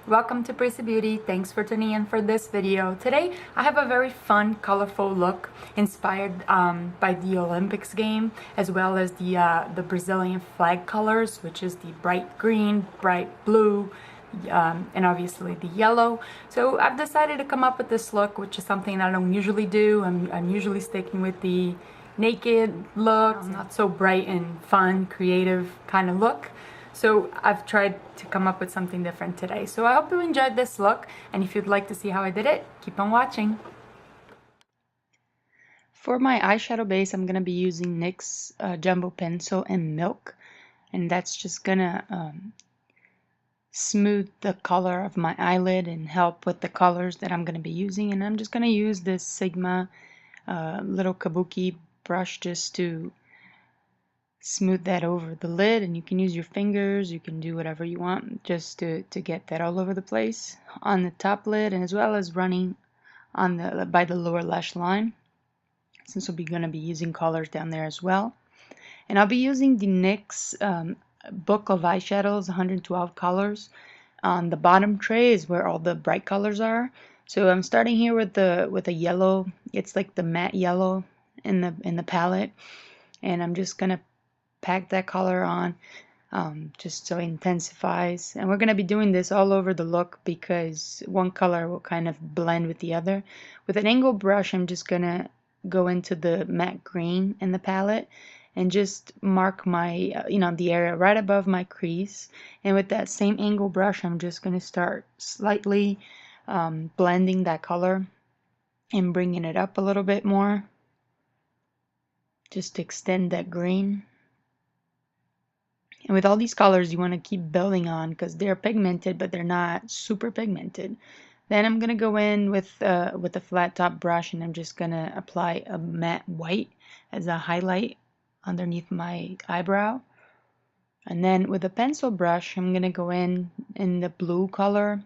Welcome to Prissy Beauty. Thanks for tuning in for this video. Today I have a very fun, colorful look inspired by the Olympics game, as well as the Brazilian flag colors, which is the bright green, bright blue, and obviously the yellow. So I've decided to come up with this look, which is something I don't usually do. I'm usually sticking with the naked look, not so bright and fun, creative kind of look. So I've tried to come up with something different today. So I hope you enjoyed this look, and if you'd like to see how I did it, keep on watching. For my eyeshadow base, I'm going to be using NYX Jumbo Pencil and Milk, and that's just going to smooth the color of my eyelid and help with the colors that I'm going to be using. And I'm just going to use this Sigma little kabuki brush just to smooth that over the lid, and you can use your fingers, you can do whatever you want just to get that all over the place on the top lid, and as well as running on the by the lower lash line, since we'll be going to be using colors down there as well. And I'll be using the NYX Book of Eyeshadows 112 colors. On the bottom tray is where all the bright colors are. So I'm starting here with a yellow. It's like the matte yellow in the palette, and I'm just gonna pack that color on just so it intensifies. And we're going to be doing this all over the look because one color will kind of blend with the other. With an angled brush, I'm just going to go into the matte green in the palette and just mark my the area right above my crease. And with that same angle brush, I'm just going to start slightly blending that color and bringing it up a little bit more, just to extend that green. And with all these colors, you want to keep building on because they're pigmented, but they're not super pigmented. Then I'm going to go in with a flat top brush, and I'm just going to apply a matte white as a highlight underneath my eyebrow. And then with a pencil brush, I'm going to go in the blue color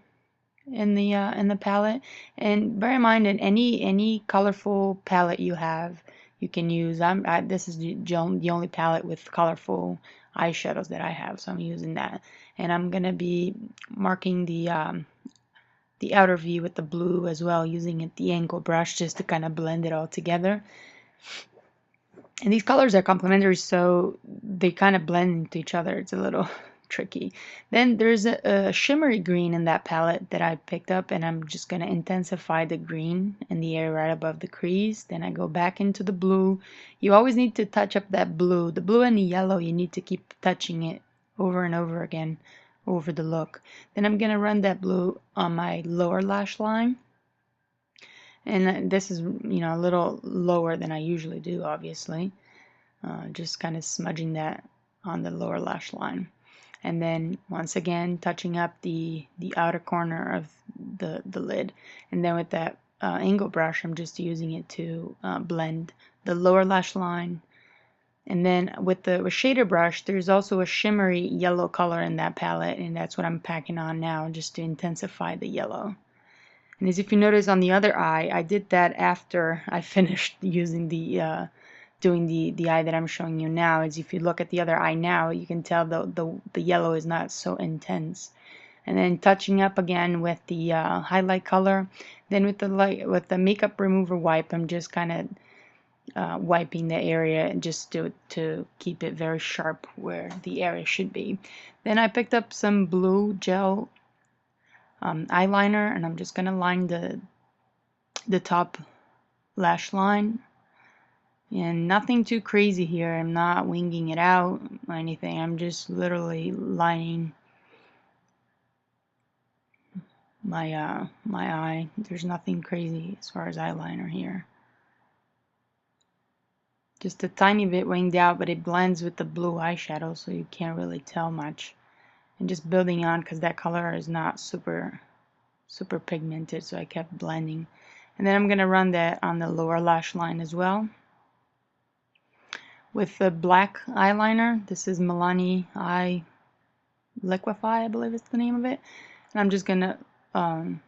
in the palette. And bear in mind, in any colorful palette you have, you can use. This is the only palette with colorful eyeshadows that I have, so I'm using that. And I'm gonna be marking the outer V with the blue as well, using the angle brush just to kind of blend it all together. And these colors are complementary, so they kind of blend into each other. It's a little tricky. Then there's a shimmery green in that palette that I picked up, and I'm just going to intensify the green in the area right above the crease. Then I go back into the blue. You always need to touch up that blue. The blue and the yellow, you need to keep touching it over and over again over the look. Then I'm going to run that blue on my lower lash line. And this is, a little lower than I usually do, obviously. Just kind of smudging that on the lower lash line. And then once again touching up the outer corner of the lid. And then with that angle brush, I'm just using it to blend the lower lash line. And then with the shader brush, there's also a shimmery yellow color in that palette, and that's what I'm packing on now just to intensify the yellow. And as if you notice on the other eye, I did that after I finished using doing the eye that I'm showing you now. As if you look at the other eye now, you can tell the yellow is not so intense. And then touching up again with the highlight color. Then with the makeup remover wipe, I'm just kind of wiping the area just to keep it very sharp where the area should be. Then I picked up some blue gel eyeliner, and I'm just gonna line the top lash line. And nothing too crazy here. I'm not winging it out or anything. I'm just literally lining my eye. There's nothing crazy as far as eyeliner here. Just a tiny bit winged out, but it blends with the blue eyeshadow, so you can't really tell much. And just building on because that color is not super pigmented, so I kept blending. And then I'm gonna run that on the lower lash line as well. With the black eyeliner, this is Milani Eyeliquif, I believe it's the name of it. And I'm just gonna line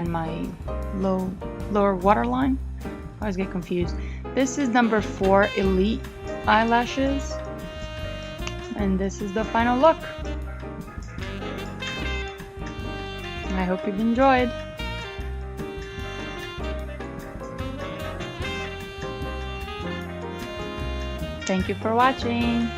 my lower waterline. I always get confused. This is number 4 Elite Eyelashes, and this is the final look. I hope you've enjoyed. Thank you for watching.